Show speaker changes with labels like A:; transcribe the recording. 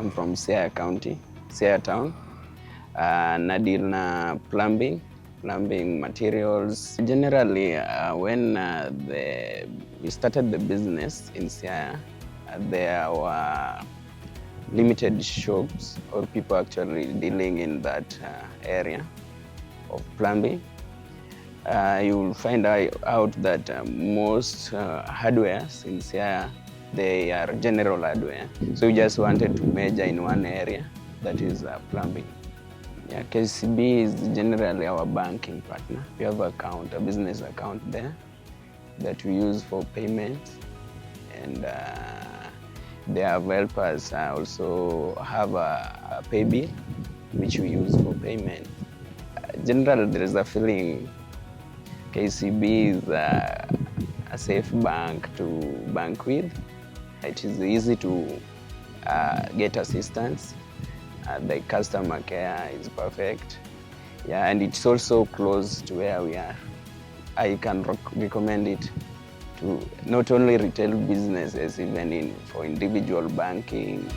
A: I'm from Siaya County, Siaya Town. Nadeal na plumbing materials. Generally, when we started the business in Siaya, there were limited shops or people actually dealing in that area of plumbing. You will find out that most hardwares in Siaya, they are general hardware. So we just wanted to major in one area, that is plumbing. Yeah, KCB is generally our banking partner. We have a business account there that we use for payments, and they have helped us also have a pay bill, which we use for payment. Generally, there is a feeling KCB is a safe bank to bank with. It is easy to get assistance. The customer care is perfect. Yeah, and it's also close to where we are. I can recommend it to not only retail businesses, even for individual banking.